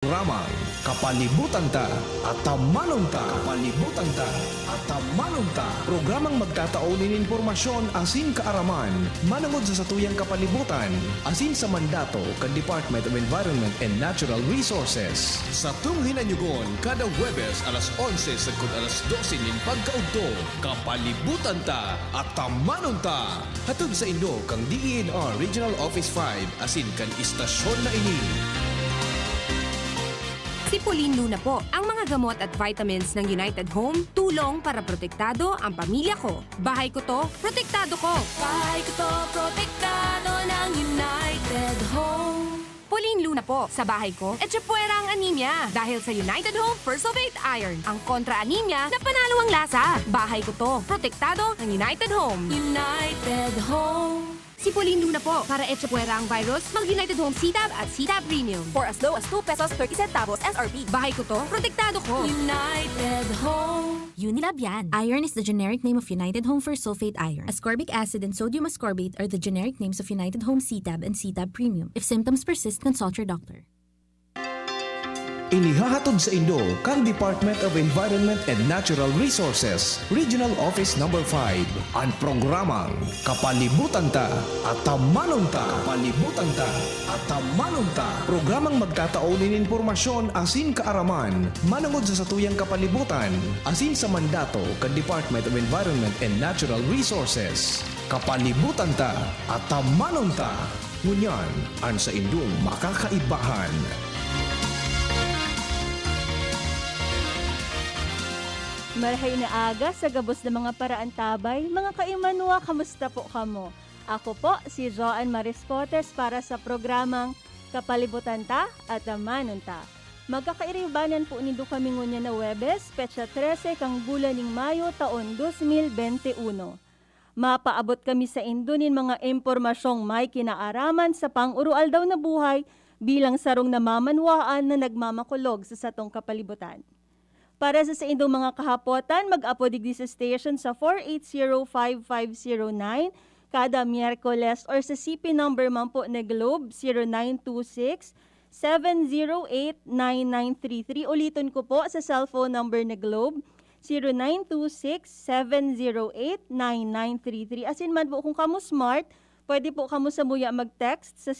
Ramang Kapalibutan Ta at Tamanong Ta. Kapalibutan Ta at Tamanong Ta. Programang magtataon ng informasyon asin kaaraman manangod sa satuyang kapalibutan asin sa mandato kan Department of Environment and Natural Resources. Sa tunghinanyugon kada Huwebes alas 11 sagkod alas 12 nin pagkaugto. Kapalibutan Ta at Tamanong Ta. Hatod sa Indo kang DENR Regional Office 5 asin kan istasyon na ini. Si Pauline Luna po, ang mga gamot at vitamins ng United Home, tulong para protektado ang pamilya ko. Bahay ko to, protektado ko. Bahay ko to, protektado ng United Home. Pauline Luna po, sa bahay ko, etsyapwera ang anemia. Dahil sa United Home First of 8 Iron, ang kontra-anemia na panalo ang lasa. Bahay ko to, protektado ng United Home. United Home. Si Pauline Luna po, para etsyapwera ang virus, mag-United Home CTAB at CTAB Premium. For as low as 2 pesos 30 centavos SRP. Bahay ko to, protektado ko. United Home. Unilab yan. Iron is the generic name of United Home for sulfate iron. Ascorbic acid and sodium ascorbate are the generic names of United Home CTAB and CTAB Premium. If symptoms persist, consult your doctor. Inihahatod sa Indo kang Department of Environment and Natural Resources, Regional Office No. 5, ang programang Kapalibutan Ta at Tamanong Ta. Kapalibutan Ta at Tamanong Ta. Programang magtataon ng informasyon asin kaaraman manangod sa satuyang kapalibutan asin sa mandato kan Department of Environment and Natural Resources. Kapalibutan Ta at Tamanong Ta. Ngunyan, ang sa Indong makakaibahan. Marahay na aga sa gabos ng mga paraan tabay, mga kaimanwa, kamusta po kamo? Ako po si Joan Mariscotes para sa programang Kapalibutan Ta at Tamanong Ta. Magkakairibanan po nindo kami ngunya na Huwebes, petsa 13 kang bulan ng Mayo taon 2021. Mapaabot kami sa Indonin mga impormasyong may kinaaraman sa pang-urual daw na buhay bilang sarong namamanwaan na nagmamakulog sa satong kapalibutan. Para sa indong mga kahapotan, mag-apodig sa station sa 4805509 kada Miyerkules or sa CP number man po na Globe 0926-708-9933. Ulitin ko po sa cellphone number na Globe 0926-708-9933. Asin man po kung kamo smart, pwede po kamo sa muya mag-text sa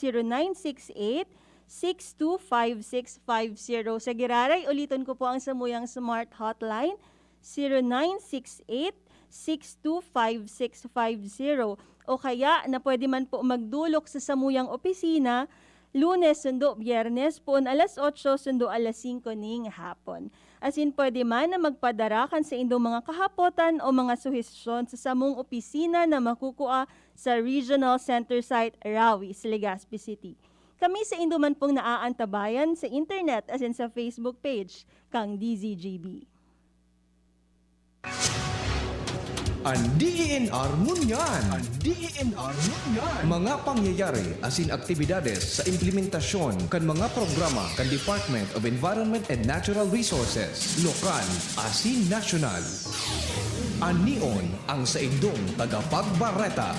0968-625650. Sa Giraray, ulitin ko po ang samuyang smart hotline, 0968-625650. O kaya na pwede man po magdulok sa samuyang opisina, Lunes, sundo, Biyernes, poon alas 8, sundo alas 5 ning hapon. Asin pwede man na magpadarakan sa indong mga kahapotan o mga suhestyon sa samong opisina na makukuha sa Regional Center Site, Rawis, Legazpi City. Kami sa Induman pong naaantabayan sa internet as in sa Facebook page kang DZGB. Ang DENR Ngunyan. Ang DENR Ngunyan. Mga pangyayari asin aktibidades sa implementasyon kan mga programa kan Department of Environment and Natural Resources, lokal asin nasyonal. Anion ang sa indong tagapagbareta.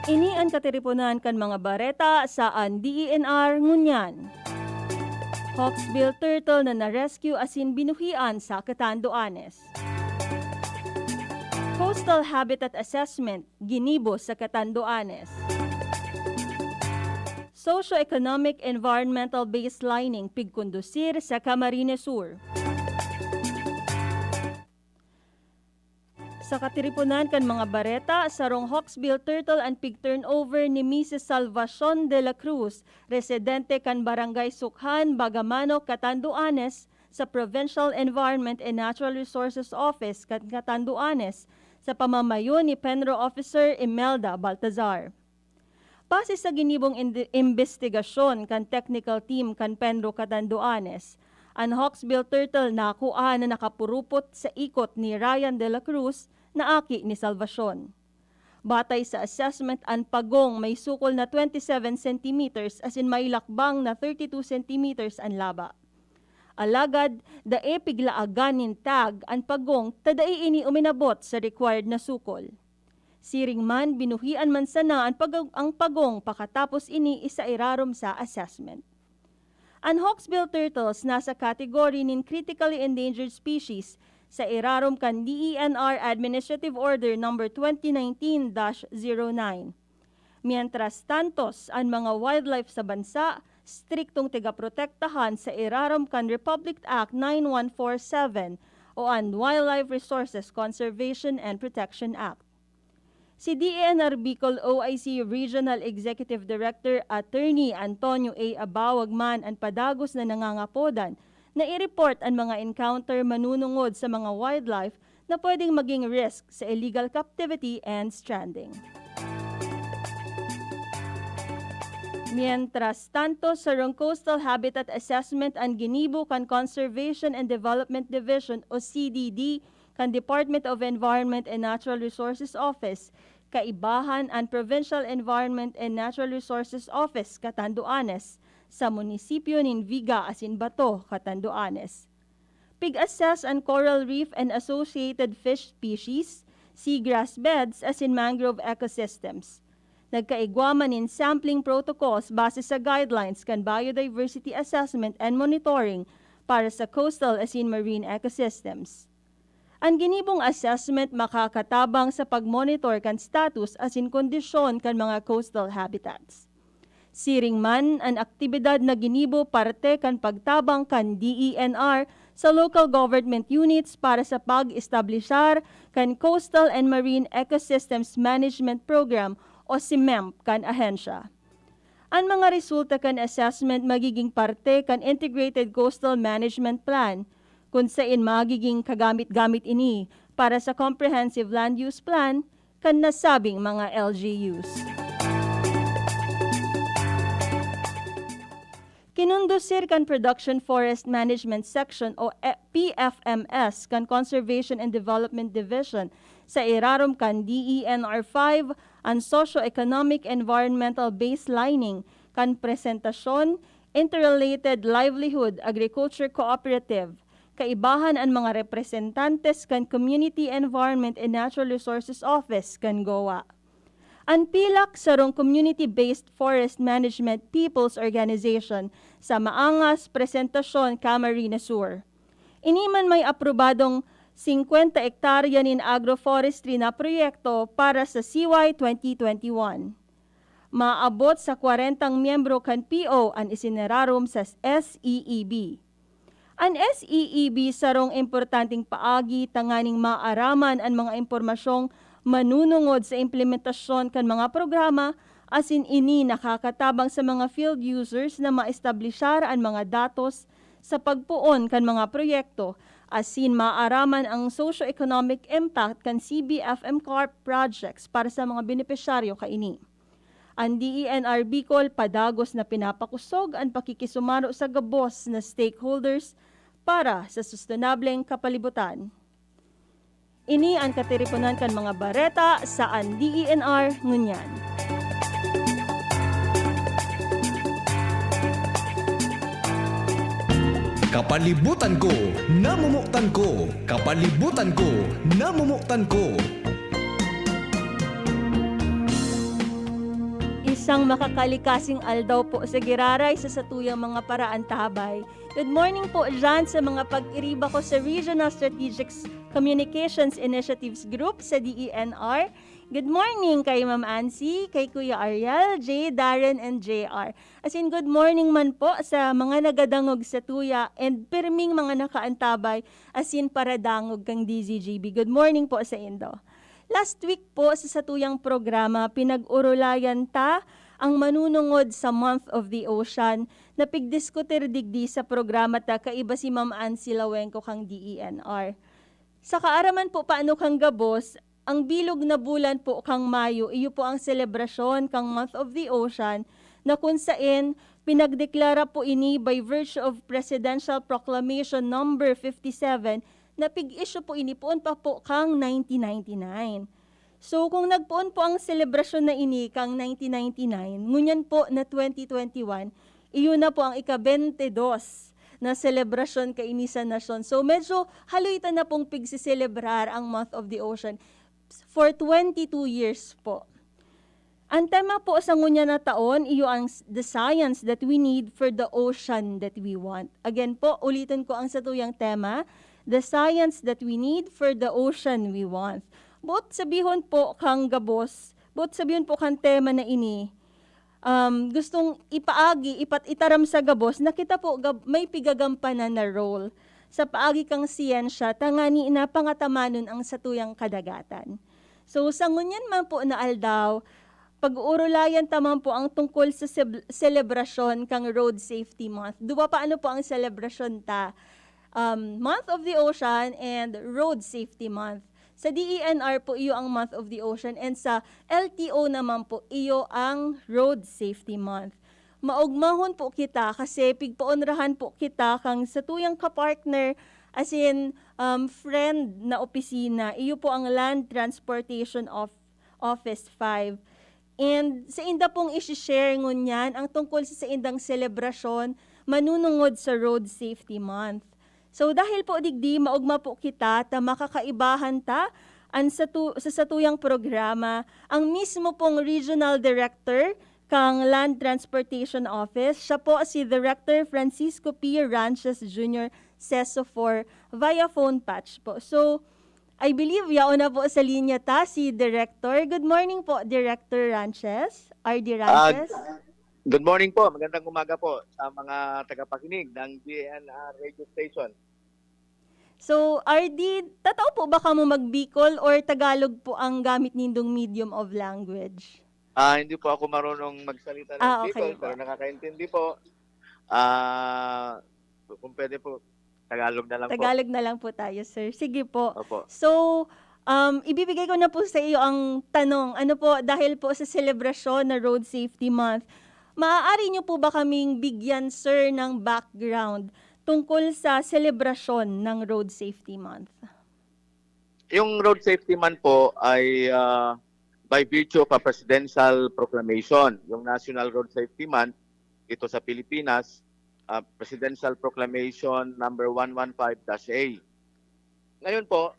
Ini ang katiripunan kan mga bareta sa DENR Ngunyan. Hawksbill turtle na na-rescue asin binuhian sa Catanduanes. Coastal Habitat Assessment, ginibo sa Catanduanes. Socio-economic environmental baselining pigkondusir sa Camarines Sur. Sa katiripunan kan mga bareta, sarong Hawksbill turtle and pig turnover ni Mrs. Salvacion de la Cruz, residente kan Barangay Sukhan, Bagamano, Catanduanes, sa Provincial Environment and Natural Resources Office kan Catanduanes, sa pamamayo ni Penro Officer Imelda Baltazar. Base sa ginibong investigasyon kan technical team kan Penro Catanduanes, ang Hawksbill turtle nakuha na nakapurupot sa ikot ni Ryan de la Cruz na aki ni Salvacion. Batay sa assessment, ang pagong may sukol na 27 centimeters as in may lakbang na 32 centimeters ang laba. Alagad, dae piglaagan nin tag ang pagong tadai ini uminabot sa required na sukol. Siring man, binuhian man sana ang pagong pakatapos ini isa irarom sa assessment. Ang hawksbill turtles nasa kategory nin critically endangered species sa irarom kan DENR Administrative Order No. 2019-09. Mientras tantos, ang mga wildlife sa bansa, striktong tigaprotektahan sa irarom kan Republic Act 9147 o ang Wildlife Resources Conservation and Protection Act. Si DENR Bicol OIC Regional Executive Director Attorney Antonio A. Abawagman ang padagos na nangangapodan na i-report ang mga encounter manunungod sa mga wildlife na pwedeng maging risk sa illegal captivity and stranding. Mientras tanto, sa Coastal Habitat Assessment ang ginibo kan Conservation and Development Division o CDD kan Department of Environment and Natural Resources Office, kaibahan ang Provincial Environment and Natural Resources Office, Catanduanes, sa munisipyo nin Viga, Asinbato, Catanduanes. Pig-assess ang coral reef and associated fish species, seagrass beds as in mangrove ecosystems. Nagkaigwaman in sampling protocols base sa guidelines kan biodiversity assessment and monitoring para sa coastal as in marine ecosystems. Ang ginibong assessment makakatabang sa pag-monitor kan status as in kondisyon kan mga coastal habitats. Siring man, ang aktibidad na ginibo parte kan pagtabang kan DENR sa local government units para sa pag-establishar kan Coastal and Marine Ecosystems Management Program o CMEMP kan ahensya. Ang mga resulta kan assessment magiging parte kan Integrated Coastal Management Plan, kung saan magiging kagamit-gamit ini para sa Comprehensive Land Use Plan kan nasabing mga LGUs. Kinundusir kan Production Forest Management Section o PFMS kan Conservation and Development Division sa irarom kan DENR 5 ang Socio-Economic Environmental Baselining kan Presentasyon Interrelated Livelihood Agriculture Cooperative, kaibahan ang mga representantes kan Community Environment and Natural Resources Office kan GOA. Ang pilak sa Community-Based Forest Management People's Organization sa maangas presentasyon Camarines Sur. Iniman may aprobadong 50 hektarya nin agroforestry na proyekto para sa CY 2021. Maabot sa 40 miyembro kan PO ang isinerarom sa SEEB. Ang SEEB sarong importanteng paagi tanganing maaraman ang mga impormasyong manunungod sa implementasyon kan mga programa asin ini nakakatabang sa mga field users na maestablishar ang mga datos sa pagpuon kan mga proyekto asin maaraman ang socio-economic impact kan CBFM Corp projects para sa mga benepisyaryo kaini. Ang DENR Bicol padagos na pinapakusog ang pakikisumaro sa gabos na stakeholders para sa sustainableng kapalibutan. Ini ang katiripunan kan mga bareta sa ang DENR ngunyan. Kapalibutan ko, namumuktan ko. Kapalibutan ko, namumuktan ko. Isang makakalikasing aldaw po sa giraray sa satuyang mga paraan tabay. Good morning po dyan sa mga pag-iriba ko sa Regional Strategic Communications Initiatives Group sa DENR. Good morning kay Ma'am Ansi, kay Kuya Ariel, Jay, Darren, and JR. As in, good morning man po sa mga nagadangog sa tuya and pirming mga nakaantabay as in para dangog kang DZGB. Good morning po sa Indo. Last week po sa satuyang programa, pinag-urulayan ta ang manunungod sa Month of the Ocean na pigdiskutir digdi sa programa ta kaiba si Ma'am Ansi Lawenko kang DENR. Sa kaaraman po paano kang gabos, ang bilog na bulan po kang Mayo, iyo po ang selebrasyon kang Month of the Ocean na kung saan pinagdeklara po ini by virtue of Presidential Proclamation No. 57 na pig-issue po ini poon pa po kang 1999. So kung nagpoon po ang selebrasyon na ini kang 1999, ngunyan po na 2021, iyo na po ang ika-22 na selebrasyon kaini sa nasyon. So medyo haluitan na pong pigsiselebrar ang Month of the Ocean. for 22 years po. Ang tema po sa ngunya na taon, iyo ang the science that we need for the ocean that we want. Again po, ulitin ko ang satuyang tema, the science that we need for the ocean we want. Bot sabihon po kang gabos, bot sabihon po kang tema na ini, gustong ipaagi, itaram sa gabos, na kita po may pigagampanan na role sa paagi kang siyensya, tangani na pangatamanon ang satuyang kadagatan. So, sa ngunyan man po na aldaw, pag-uurulayan taman po ang tungkol sa selebrasyon kang Road Safety Month. Duwa pa ano po ang selebrasyon ta? Month of the Ocean and Road Safety Month. Sa DENR po iyo ang Month of the Ocean and sa LTO naman po iyo ang Road Safety Month. Maugmahon po kita kasi pigpaonrahan po kita kang sa tuyang kapartner as in friend na opisina. Iyo po ang Land Transportation Office 5. And sa inda pong isi-share ngunyan ang tungkol sa indang selebrasyon manunungod sa Road Safety Month. So dahil po digdi maugma po kita ta makakaibahan ta sa satuyang programa ang mismo pong Regional Director kang Land Transportation Office. Siya po si Director Francisco P. Ranches Jr. CESO4 via phone patch po. So I believe yaon na po sa linya ta si Director. Good morning po, Director Ranches, RD Ranches. Good morning po. Magandang umaga po sa mga tagapakinig ng DNR radio station. So, RD, tatao po ba ka mo mag-Bicol or Tagalog po ang gamit nindong medium of language? Hindi po ako marunong magsalita ng Okay Bicol, po. pero nakakaintindi po. Kung pwede po, Tagalog na lang Tagalog na lang po tayo, sir. Sige po. po. Opo. So, ibibigay ko na po sa iyo ang tanong. Ano po, dahil po sa selebrasyon na Road Safety Month, maaari niyo po ba kaming bigyan, sir, ng background tungkol sa selebrasyon ng Road Safety Month? Yung Road Safety Month po ay by virtue of a presidential proclamation. Yung National Road Safety Month dito sa Pilipinas, Presidential Proclamation number 115-A. Ngayon po,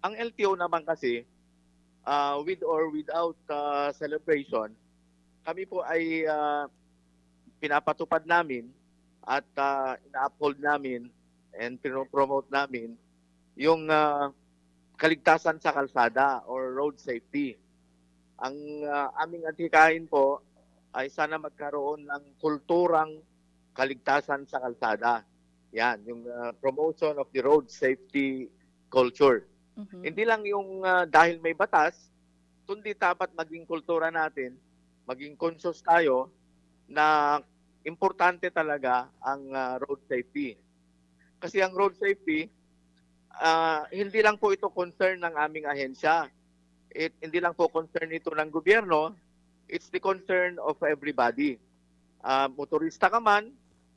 ang LTO naman kasi, with or without celebration, kami po ay pinapatupad namin at ina-uphold namin and pinopromote namin yung kaligtasan sa kalsada or road safety. Ang aming adhikain po ay sana magkaroon ng kulturang kaligtasan sa kalsada. Yan, yung promotion of the road safety culture. Mhm. Hindi lang yung dahil may batas, kundi dapat maging kultura natin, maging conscious tayo na importante talaga ang road safety. Kasi ang road safety, hindi lang po ito concern ng aming ahensya. Hindi lang po concern ito ng gobyerno, it's the concern of everybody. Motorista ka man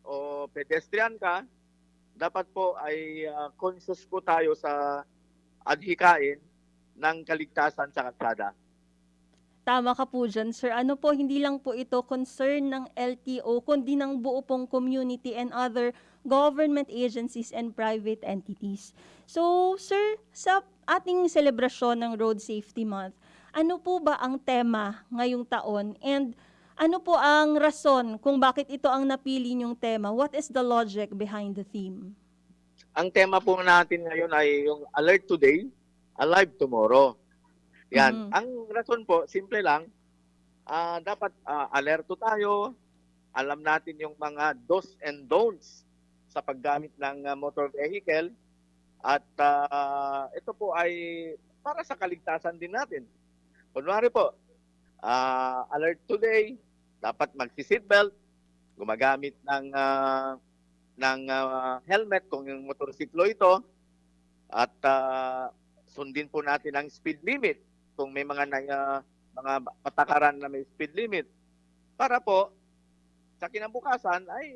o pedestrian ka, dapat po ay conscious po tayo sa adhikain ng kaligtasan sa kalsada. Tama ka po dyan, sir. Ano po, hindi lang po ito concern ng LTO, kundi ng buo pong community and other government agencies and private entities. So, sir, sa ating selebrasyon ng Road Safety Month, ano po ba ang tema ngayong taon? And ano po ang rason kung bakit ito ang napili niyong tema? What is the logic behind the theme? Ang tema po natin ngayon ay yung Alert Today, Alive Tomorrow. Yan. Ang rason po, simple lang, dapat alerto tayo, alam natin yung mga do's and don'ts sa paggamit ng motor vehicle at ito po ay para sa kaligtasan din natin. Kunwari po, alert today, dapat magsi-seatbelt, gumagamit ng helmet kung yung motorsiklo ito at sundin po natin ang speed limit kung may mga patakaran na may speed limit para po sa kinabukasan ay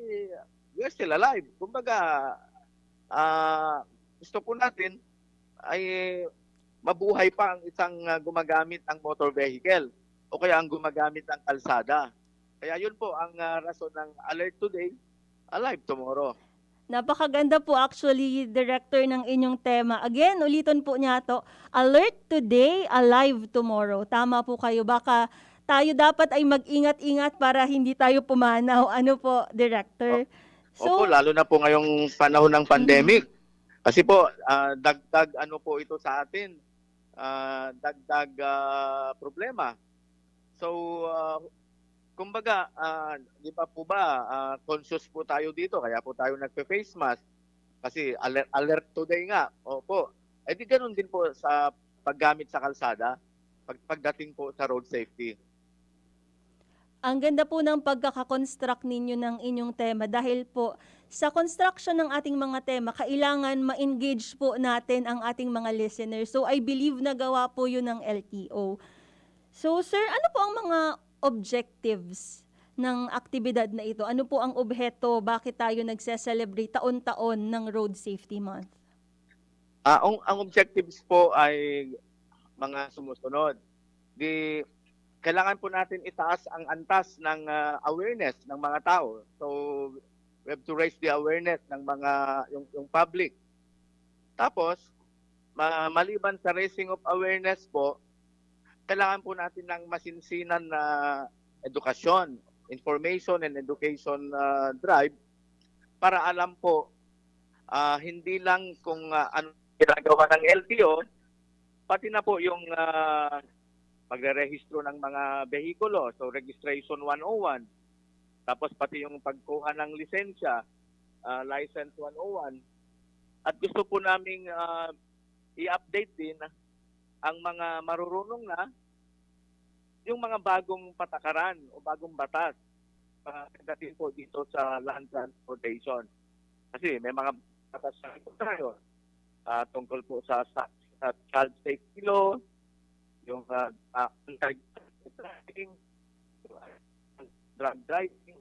we're still alive. Kumbaga, gusto po natin ay mabuhay pa ang isang gumagamit ng motor vehicle o kaya ang gumagamit ng kalsada. Kaya yun po ang rason ng Alert Today, Alive Tomorrow. Napakaganda po actually, Director, ng inyong tema. Again, ulitin po niya to. Alert today, alive tomorrow. Tama po kayo. Baka tayo dapat ay mag-ingat-ingat para hindi tayo pumanaw. Ano po, Director? Opo, lalo na po ngayong panahon ng pandemic. Kasi po, dagdag ano po ito sa atin, dagdag problema. So, kumbaga, di ba po ba, conscious po tayo dito, kaya po tayo nagpe-face mask. Kasi alert today nga. Opo. Eh di ganun din po sa paggamit sa kalsada, pagdating po sa road safety. Ang ganda po ng pagkakakonstruct ninyo ng inyong tema dahil po sa construction ng ating mga tema, kailangan ma-engage po natin ang ating mga listeners. So I believe na gawa po yun ng LTO. So sir, ano po ang mga objectives ng aktibidad na ito? Ano po ang obheto? Bakit tayo nagse-celebrate taon-taon ng Road Safety Month? Ang objectives po ay mga sumusunod. Kailangan po natin itaas ang antas ng awareness ng mga tao. So, we have to raise the awareness ng mga yung public. Tapos, maliban sa raising of awareness po, kailangan po natin ng masinsinan na edukasyon, information and education drive para alam po hindi lang kung ano ginagawa ng LTO, pati na po yung pagre-rehistro ng mga behikulo, so registration 101. Tapos pati yung pagkuha ng lisensya, license 101. At gusto po naming i-update din ang mga marurunong na yung mga bagong patakaran o bagong batas pagdating po dito sa land transportation. Kasi may mga batas na ito tayo tungkol po sa child safety law, yung driving, drug driving,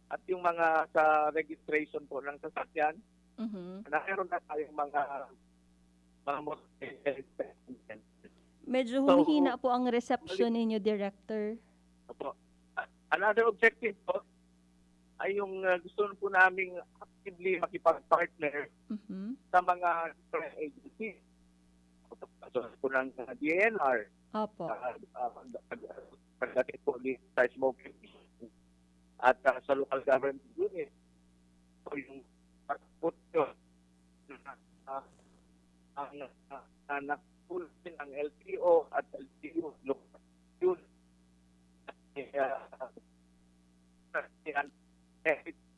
at yung mga sa registration po ng sasakyan, meron na tayong mga Medyo humihina po ang reception ninyo, Director. Another objective po ay yung gusto po naming actively makipag-partner sa mga different agencies. So, po ng DNR, Opo. pagdating po sa smoking at sa local government unit. So, yung pagput yun, ang nakapulsin ang LTO at LTO local unit.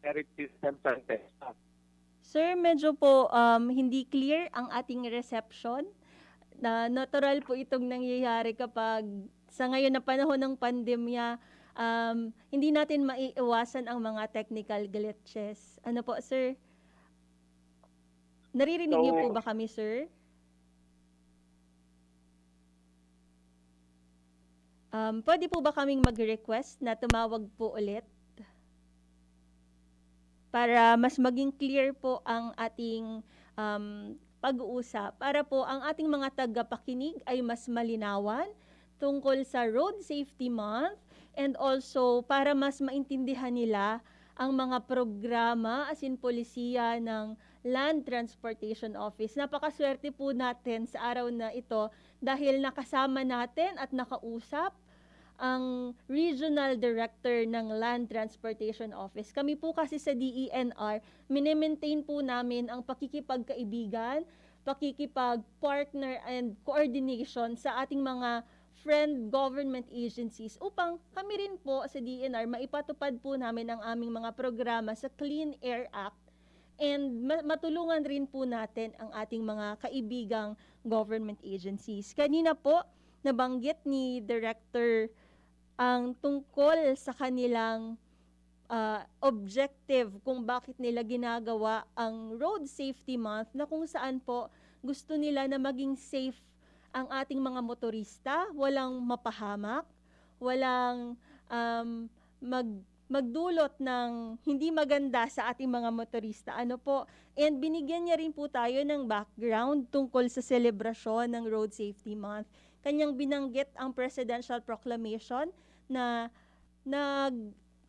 Merit system sa TESA. Sir, medyo po hindi clear ang ating reception. Na natural po itong nangyayari kapag sa ngayon na panahon ng pandemya, hindi natin maiiwasan ang mga technical glitches. Ano po, sir? Naririnig niyo po ba kami, sir? Pwede po ba kaming mag-request na tumawag po ulit? Para mas maging clear po ang ating pag-uusap. Para po ang ating mga tagapakinig ay mas malinawan tungkol sa Road Safety Month and also para mas maintindihan nila ang mga programa as in polisiya ng Land Transportation Office. Napakaswerte po natin sa araw na ito dahil nakasama natin at nakausap ang Regional Director ng Land Transportation Office. Kami po kasi sa DENR, mini-maintain po namin ang pakikipagkaibigan, pakikipag-partner and coordination sa ating mga friend government agencies upang kami rin po sa DENR maipatupad po namin ang aming mga programa sa Clean Air Act and matulungan rin po natin ang ating mga kaibigang government agencies. Kanina po, nabanggit ni Director ang tungkol sa kanilang objective kung bakit nila ginagawa ang Road Safety Month na kung saan po gusto nila na maging safe ang ating mga motorista, walang mapahamak, walang magdulot ng hindi maganda sa ating mga motorista. Ano po? And binigyan niya rin po tayo ng background tungkol sa selebrasyon ng Road Safety Month. Kanyang binanggit ang Presidential Proclamation na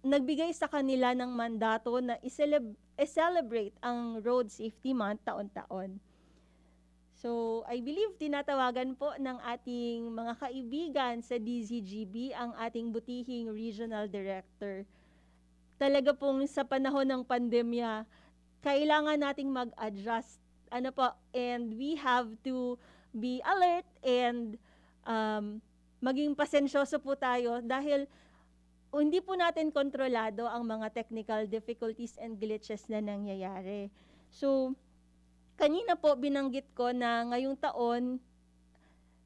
nagbigay sa kanila ng mandato na i-celebrate ang Road Safety Month taon-taon. So, I believe tinatawagan po ng ating mga kaibigan sa DZGB ang ating butihing regional director. Talaga pong sa panahon ng pandemya, kailangan nating mag-adjust. And we have to be alert and maging pasensyoso po tayo dahil hindi po natin kontrolado ang mga technical difficulties and glitches na nangyayari. So, kanina po binanggit ko na ngayong taon,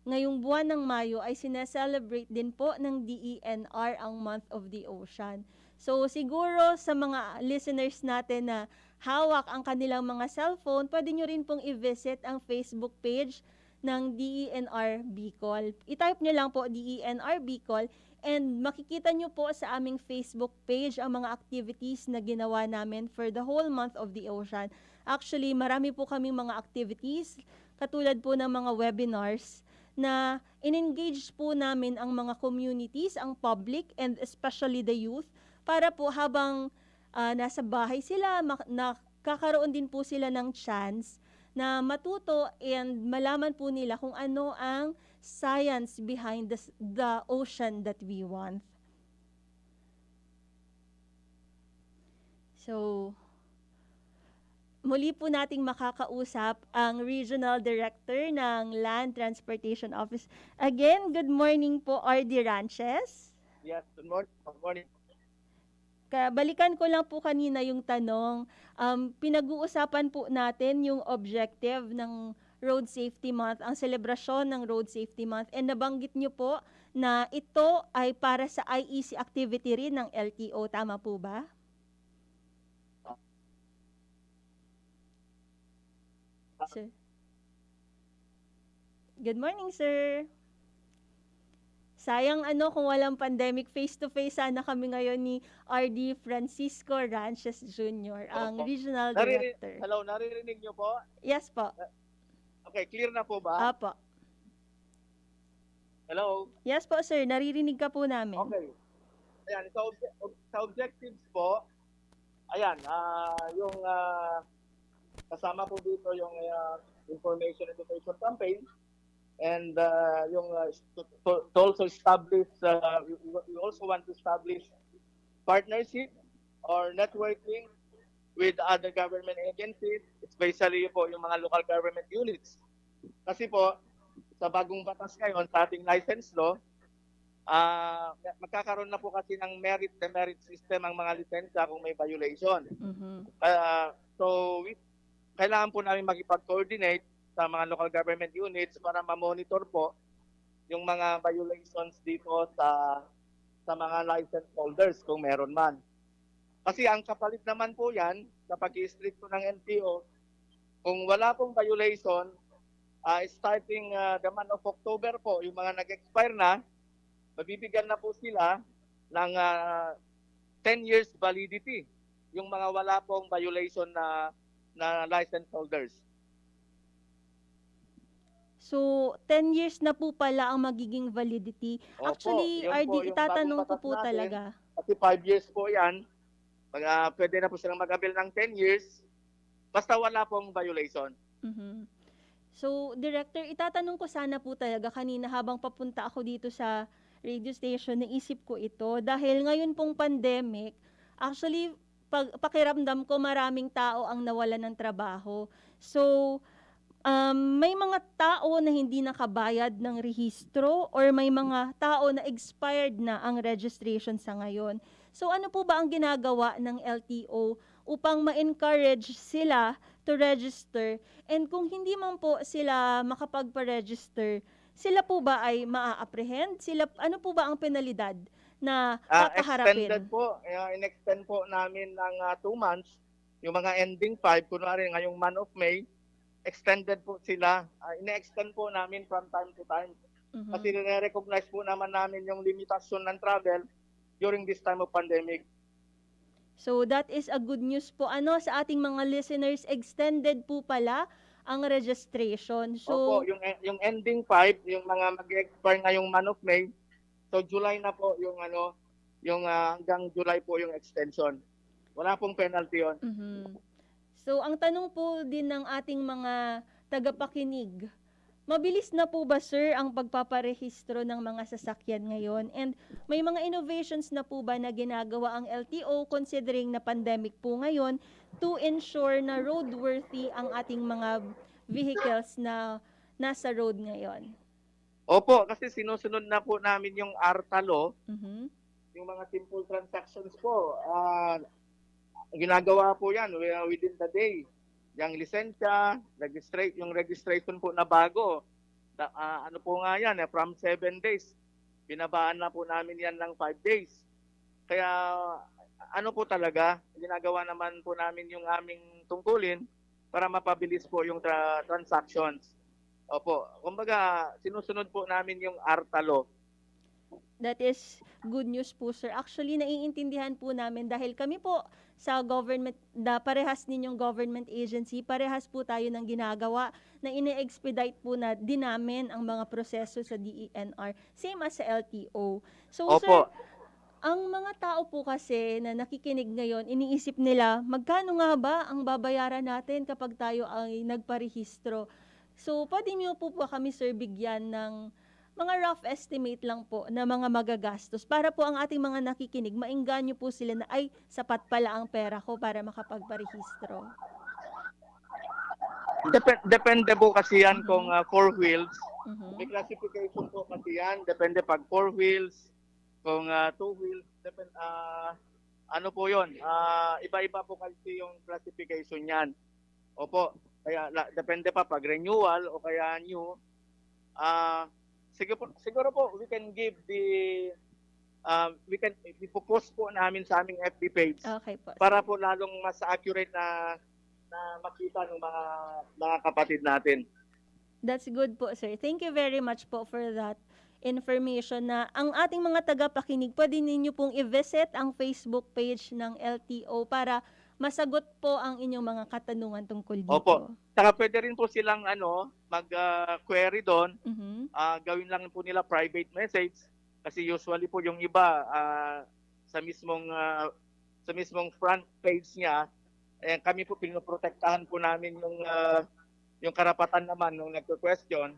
ngayong buwan ng Mayo ay sineselebrate din po ng DENR ang Month of the Ocean. So siguro sa mga listeners natin na hawak ang kanilang mga cellphone, pwede nyo rin pong i-visit ang Facebook page ng DENR Bicol. I-type nyo lang po DENR Bicol and makikita nyo po sa aming Facebook page ang mga activities na ginawa namin for the whole month of the ocean. Actually, marami po kaming mga activities, katulad po ng mga webinars, na in-engage po namin ang mga communities, ang public, and especially the youth, para po habang nasa bahay sila, nakakaroon din po sila ng chance na matuto and malaman po nila kung ano ang science behind the ocean that we want. So, muli po nating makakausap ang Regional Director ng Land Transportation Office. Again, good morning po, R.D. Ranches. Yes, good morning. Good morning. Balikan ko lang po kanina yung tanong. Pinag-uusapan po natin yung objective ng Road Safety Month, ang selebrasyon ng Road Safety Month. And nabanggit nyo po na ito ay para sa IEC activity rin ng LTO. Tama po ba? Sir. Good morning, sir. Sayang kung walang pandemic, face-to-face sana kami ngayon ni RD Francisco Ranches Jr., ang Regional Director. Hello, naririnig niyo po? Yes po. Okay, clear na po ba? Apo. Hello? Yes po, sir. Naririnig ka po namin. Okay. Ayan, sa objectives po, ayan, yung kasama po dito yung information education campaign and yung to also establish, we also want to establish partnership or networking with other government agencies, especially po yung mga local government units. Kasi po, sa bagong batas ngayon, sa ating license law, magkakaroon na po kasi ng demerit system ang mga lisensya kung may violation. Mhm. So, kailangan po namin makipag-coordinate sa mga local government units para ma-monitor po yung mga violations dito sa mga license holders kung meron man. Kasi ang kapalit naman po yan sa pag-i-stricto ng LTO, kung wala pong violation, starting the month of October po, yung mga nag-expire na, mabibigyan na po sila ng 10 years validity, yung mga wala pong violation na license holders. So, 10 years na po pala ang magiging validity. Opo, Actually, yun RD, po, yung itatanong bagong ko po batas natin. talaga. Kasi 5 years po yan, pwede na po silang mag-avail ng 10 years, basta wala pong violation. Mhm. So, Director, itatanong ko sana po talaga kanina habang papunta ako dito sa radio station, naisip ko ito. Dahil ngayon pong pandemic, actually, pakiramdam ko maraming tao ang nawalan ng trabaho. So, may mga tao na hindi nakabayad ng rehistro or may mga tao na expired na ang registration sa ngayon. So ano po ba ang ginagawa ng LTO upang ma-encourage sila to register? And kung hindi man po sila makapagpa-register, sila po ba ay maa-apprehend? Ano po ba ang penalidad na kakaharapin? Extended po, in-extend po namin ng 2 months, yung mga ending 5, kunwari ngayong month of May, extended po sila. Ine-extend po namin from time to time. Mhm. Kasi nire-recognize po naman namin yung limitasyon ng travel during this time of pandemic. So that is a good news po. Sa ating mga listeners, extended po pala ang registration. Opo, So, yung ending 5, yung mga mag-expire ngayong month of May, so July na po Yung hanggang July po yung extension. Wala pong penalty yon. Mhm. So, ang tanong po din ng ating mga tagapakinig, mabilis na po ba, sir, ang pagpaparehistro ng mga sasakyan ngayon? And may mga innovations na po ba na ginagawa ang LTO considering na pandemic po ngayon to ensure na roadworthy ang ating mga vehicles na nasa road ngayon? Opo, kasi sinusunod na po namin yung ARTA law, Mhm. yung mga simple transactions po. Ginagawa po yan within the day. Yung lisensya, yung registration po na bago. Ano po nga yan, from 7 days. Binabaan na po namin yan ng 5 days. Kaya ano po talaga, ginagawa naman po namin yung aming tungkulin para mapabilis po yung transactions. Opo, kumbaga sinusunod po namin yung ARTA law. That is good news po, sir. Actually, naiintindihan po namin dahil kami po sa government, parehas ninyong government agency, parehas po tayo ng ginagawa na ine-expedite po na din namin ang mga proseso sa DENR, same as sa LTO. So, Opo. sir, ang mga tao po kasi na nakikinig ngayon, iniisip nila, magkano nga ba ang babayaran natin kapag tayo ay nagparehistro? So, pwede niyo po ba kami, sir, bigyan ng mga rough estimate lang po na mga magagastos para po ang ating mga nakikinig, maengganyo po sila na, ay, sapat pala ang pera ko para makapagparehistro. Depende po kasi yan kung 4 wheels. Mhm. May classification po kasi yan. Depende pag 4 wheels, kung 2 wheels, ano po yun. Iba-iba po kasi yung classification yan. Opo. Kaya depende pa pag renewal o kaya new. Siguro po we can give i-post po namin sa aming FB page Okay po. para po lalong mas accurate na makita ng mga kapatid natin. That's good po, sir. Thank you very much po for that information na ang ating mga tagapakinig, pwede ninyo pong i-visit ang Facebook page ng LTO para masagot po ang inyong mga katanungan tungkol dito. Opo. Saka pwede rin po silang mag-query doon. Mhm. Gawin lang po nila private message kasi usually po yung iba sa mismong front page niya, kami po pinoprotektahan po namin yung karapatan naman nung nagko-question,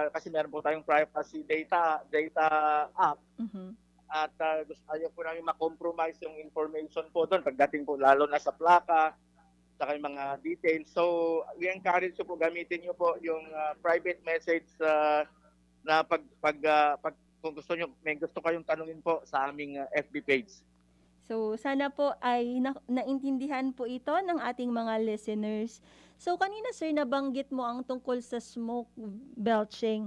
kasi meron po tayong privacy data app. Mhm. At ayaw po namin makompromise yung information po doon pagdating po lalo na sa plaka, saka yung mga details. So, we encourage po gamitin niyo po yung private message na pag kung gusto niyo, may gusto kayong tanungin po sa aming FB page. So, sana po ay naintindihan po ito ng ating mga listeners. So, kanina, sir, nabanggit mo ang tungkol sa smoke belching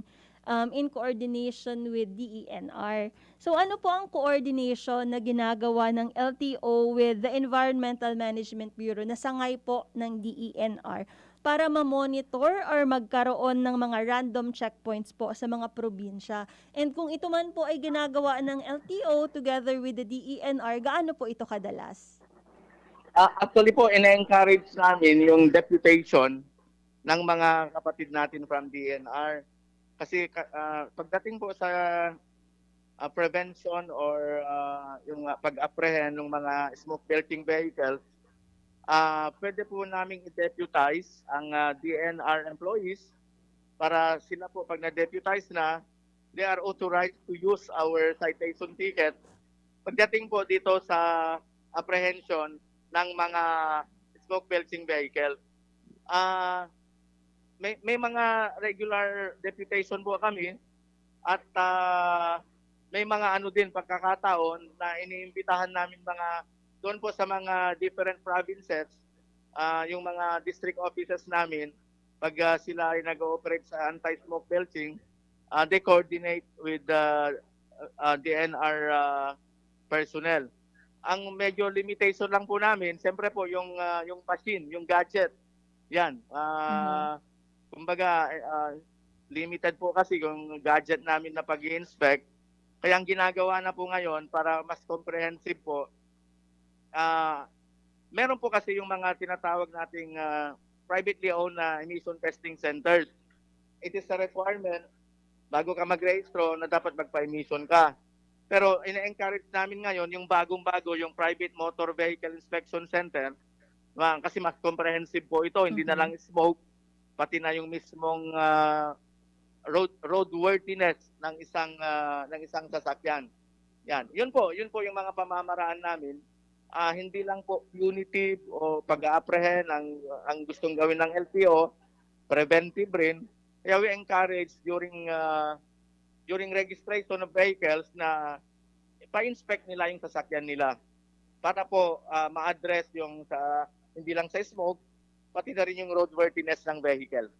in coordination with DENR. So, ano po ang coordination na ginagawa ng LTO with the Environmental Management Bureau na sangay po ng DENR para ma-monitor or magkaroon ng mga random checkpoints po sa mga probinsya? And kung ito man po ay ginagawa ng LTO together with the DENR, gaano po ito kadalas? Actually po, ina-encourage namin yung deputation ng mga kapatid natin from DENR. Kasi pagdating po sa prevention or yung pag-apprehend ng mga smoke belching vehicles, pwede po naming i-deputize ang DENR employees para sila po pag na-deputize na, they are authorized to use our citation ticket pagdating po dito sa apprehension ng mga smoke belching vehicle. May mga regular deputation po kami at may mga din pagkakataon na iniimbitahan namin doon po sa mga different provinces, yung mga district offices namin, pag sila ay nag-ooperate sa anti-smoke belching, they coordinate with the DNR personnel. Ang medyo limitation lang po namin, siyempre po yung machine, yung gadget. Yan. Kumbaga, limited po kasi yung gadget namin na pag-i-inspect. Kaya ang ginagawa na po ngayon para mas comprehensive po, meron po kasi yung mga tinatawag nating privately owned na emission testing centers. It is a requirement bago ka mag-rehistro na dapat magpa-emission ka. Pero ina-encourage namin ngayon yung bagong-bago, yung Private Motor Vehicle Inspection Center, kasi mas comprehensive po ito, hindi na lang smoke, pati na yung mismong roadworthiness ng isang sasakyan. Yan. Yun po yung mga pamamaraan namin. Hindi lang po punitive o pag-apprehend ang gustong gawin ng LTO, preventive rin. Kaya we encourage during registration of vehicles na pa-inspect nila yung sasakyan nila para po ma-address yung hindi lang sa smoke, pati na rin yung roadworthiness ng vehicle.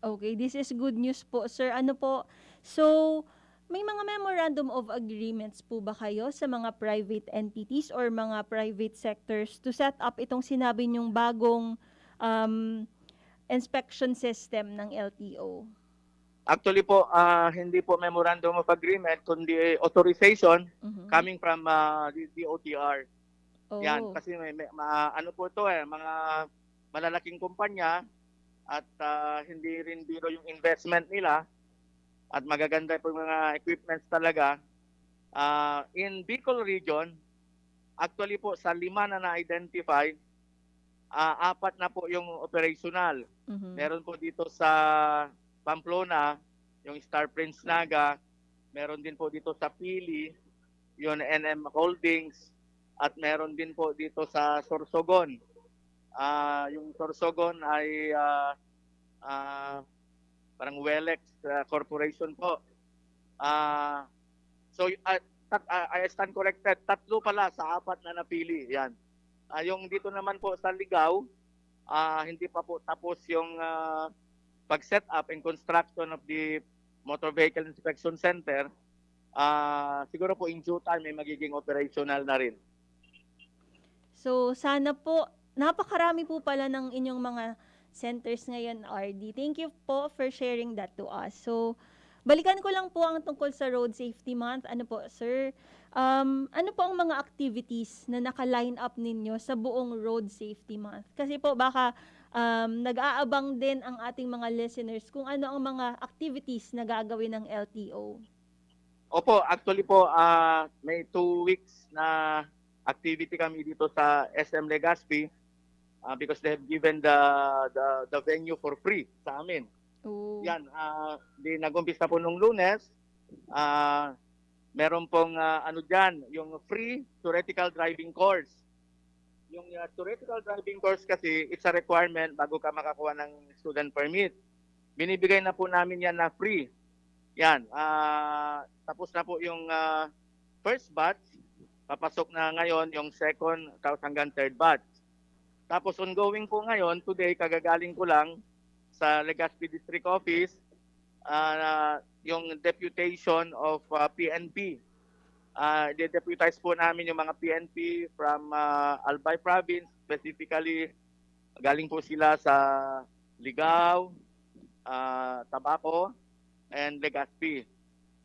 Okay, this is good news po, sir. Ano po? So, may mga memorandum of agreements po ba kayo sa mga private entities or mga private sectors to set up itong sinabi niyong bagong inspection system ng LTO? Actually po, hindi po memorandum of agreement, kundi authorization coming from the DOTR. Oh. Yan, kasi ano po ito mga malalaking kumpanya at hindi rin biro yung investment nila at magaganda po yung mga equipments talaga. In Bicol region, actually po sa 5 na na-identify, 4 na po yung operational. Meron po dito sa Pamplona, yung Star Prince Naga, meron din po dito sa Pili, yung NM Holdings, at meron din po dito sa Sorsogon. Yung Sorsogon ay parang Welex Corporation po. So I stand corrected, 3 pala sa 4 na napili. Yan. Yung dito naman po sa Ligao, hindi pa po tapos yung pag-set up and construction of the Motor Vehicle Inspection Center. Siguro po in due time may magiging operational na rin. So, sana po, napakarami po pala ng inyong mga centers ngayon, RD. Thank you po for sharing that to us. So, balikan ko lang po ang tungkol sa Road Safety Month. Ano po, sir? Ano po ang mga activities na naka-line up ninyo sa buong Road Safety Month? Kasi po baka nag-aabang din ang ating mga listeners kung ano ang mga activities na gagawin ng LTO. Opo, actually po, may 2 weeks na activity kami dito sa SM Legazpi because they have given the venue for free sa amin. Oh. Yan, nag-umpisa po nung Lunes. Meron pong ano diyan, yung free theoretical driving course. Yung theoretical driving course kasi it's a requirement bago ka makakuha ng student permit. Binibigay na po namin yan na free. Yan, tapos na po yung first batch. Papasok na ngayon yung second tapos hanggang third batch. Tapos ongoing po ngayon, today kagagaling ko lang sa Legazpi District Office, yung deputation of PNP. De-deputize po namin yung mga PNP from Albay Province, specifically galing po sila sa Ligao, Tabaco, and Legazpi.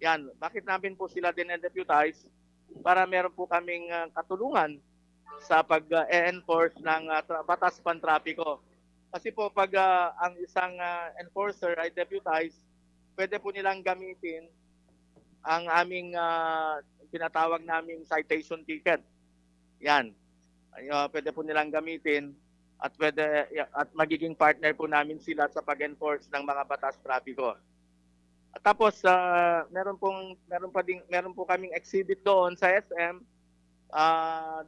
Yan, bakit namin po sila din-deputize? Para meron po kaming katulungan sa pag-enforce ng batas pantrapiko. Kasi po pag ang isang enforcer ay deputize, pwede po nilang gamitin ang aming tinatawag naming citation ticket. Yan. Pwede po nilang gamitin at magiging partner po namin sila sa pag-enforce ng mga batas trapiko. At tapos meron po kaming exhibit doon sa SM.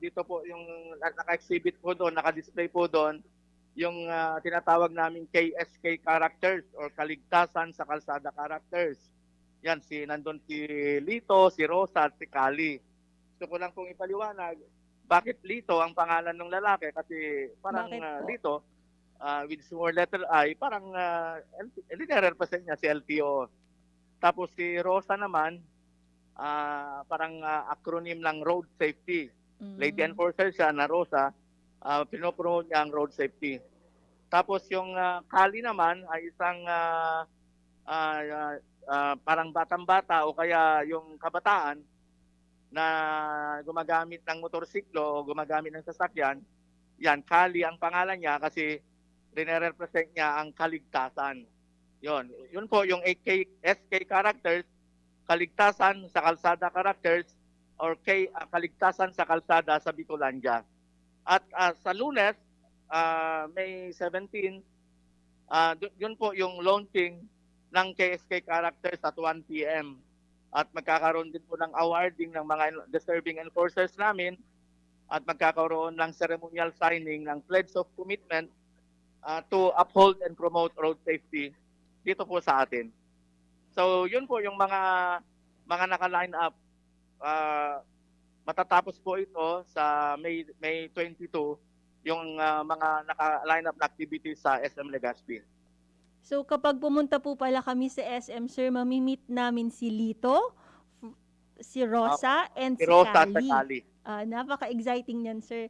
Dito po yung naka-exhibit po doon, naka-display po doon yung tinatawag naming KSK characters or kaligtasan sa kalsada characters. Yan, nandun si Lito, si Rosa, at si Kali. Gusto ko lang pong ipaliwanag, bakit Lito ang pangalan ng lalaki? Kasi parang Lito, with small letter I, parang nire-represent niya si LTO. Tapos si Rosa naman, parang acronym ng road safety. Lady enforcer siya na Rosa, pinopromote niya ang road safety. Tapos yung Kali naman ay isang parang batang-bata o kaya yung kabataan na gumagamit ng motorsiklo o gumagamit ng sasakyan. Yan, Kali ang pangalan niya kasi rene-represent niya ang kaligtasan. Yun po yung SK characters. kaligtasan sa kalsada characters or kaligtasan sa kalsada sa Bicolandia. At sa Lunes, May 17, yun po yung launching ng KSK characters at 1 p.m. At magkakaroon din po ng awarding ng mga deserving enforcers namin at magkakaroon ng ceremonial signing ng Pledge of Commitment to uphold and promote road safety dito po sa atin. So yun po yung mga naka-line up. Matatapos po ito sa May 22 yung mga naka-line up na activities sa SM Legazpi. So kapag pumunta po pala kami sa SM, sir, mamimit namin si Lito, si Rosa, and Si si Rosa at Kali. Kali. Napaka-exciting niyan, sir.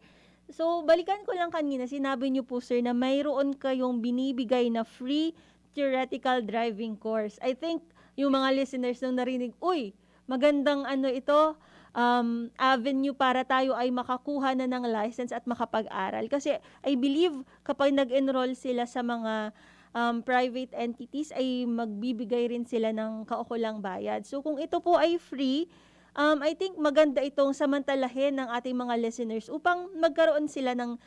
So, balikan ko lang kanina, sinabi niyo po, sir, na mayroon kayong binibigay na free theoretical driving course. I think yung mga listeners nung narinig, uy, magandang ito, avenue para tayo ay makakuha na ng license at makapag-aral. Kasi I believe kapag nag-enroll sila sa mga private entities ay magbibigay rin sila ng kaukulang bayad. So kung ito po ay free, I think maganda itong samantalahin ng ating mga listeners upang magkaroon sila ng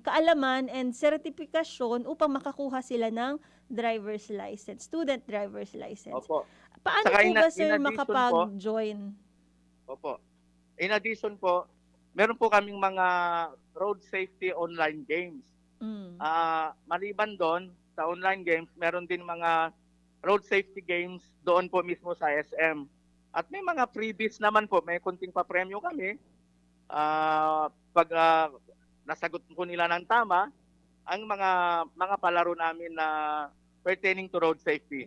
kaalaman and sertifikasyon upang makakuha sila ng driver's license, student driver's license. Opo. Paano Saka po ba, sir, in addition makapag-join? Opo. In addition po, meron po kaming mga road safety online games. Maliban doon, sa online games, meron din mga road safety games doon po mismo sa SM. At may mga freebies naman po, may kunting pa-premyo kami. Pag nasagot po nila ng tama, ang mga palaro namin na pertaining to road safety.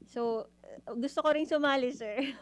So, gusto ko ring sumali, sir.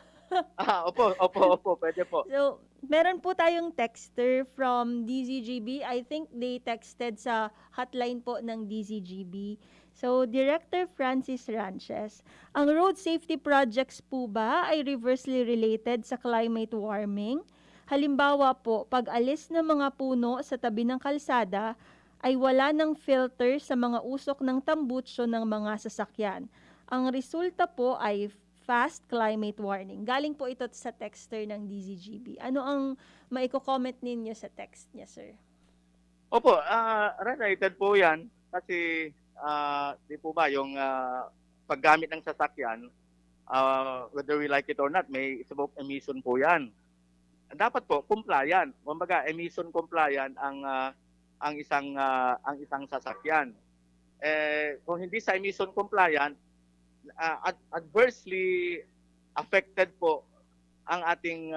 Opo, pwede po. So, meron po tayong texter from DZGB. I think they texted sa hotline po ng DZGB. So, Director Francis Ranches, ang road safety projects po ba ay reversely related sa climate warming? Halimbawa po, pag alis ng mga puno sa tabi ng kalsada, ay wala ng filter sa mga usok ng tambutsyo ng mga sasakyan. Ang resulta po ay fast climate warning. Galing po ito sa texter ng DZGB. Ano ang maiko-comment ninyo sa text niya, sir? Opo, related po yan kasi di po ba yung paggamit ng sasakyan, whether we like it or not, may smoke emission po yan. Dapat po compliant. Kumbaga emission compliant ang isang sasakyan. Kung hindi sa emission compliant, adversely affected po ang ating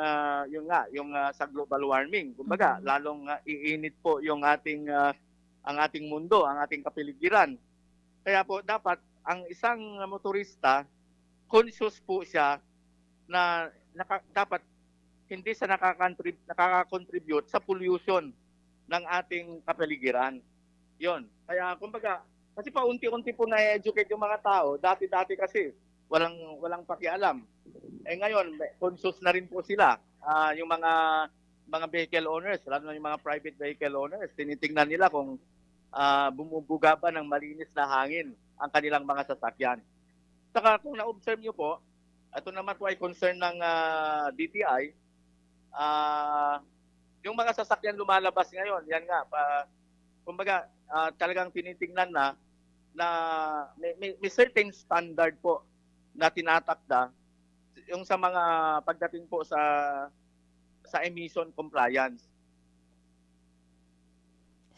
sa global warming. Kumbaga, lalong iinit po yung ang ating mundo, ang ating kapaligiran. Kaya po dapat ang isang motorista conscious po siya na dapat hindi siya nakaka-contribute sa pollution ng ating kapaligiran. 'Yon. Kaya kumbaga kasi paunti-unti po na-educate yung mga tao. Dati-dati kasi walang pakialam. Ngayon, conscious na rin po sila. Yung mga vehicle owners, lalo na yung mga private vehicle owners, tinitingnan nila kung bumubuga ba ng malinis na hangin ang kanilang mga sasakyan. Saka kung na-observe nyo po, ito naman po ay concern ng DTI, yung mga sasakyan lumalabas ngayon, yan nga, kumbaga talagang tinitingnan na may certain standard po na tinatakda yung sa mga pagdating po sa emission compliance.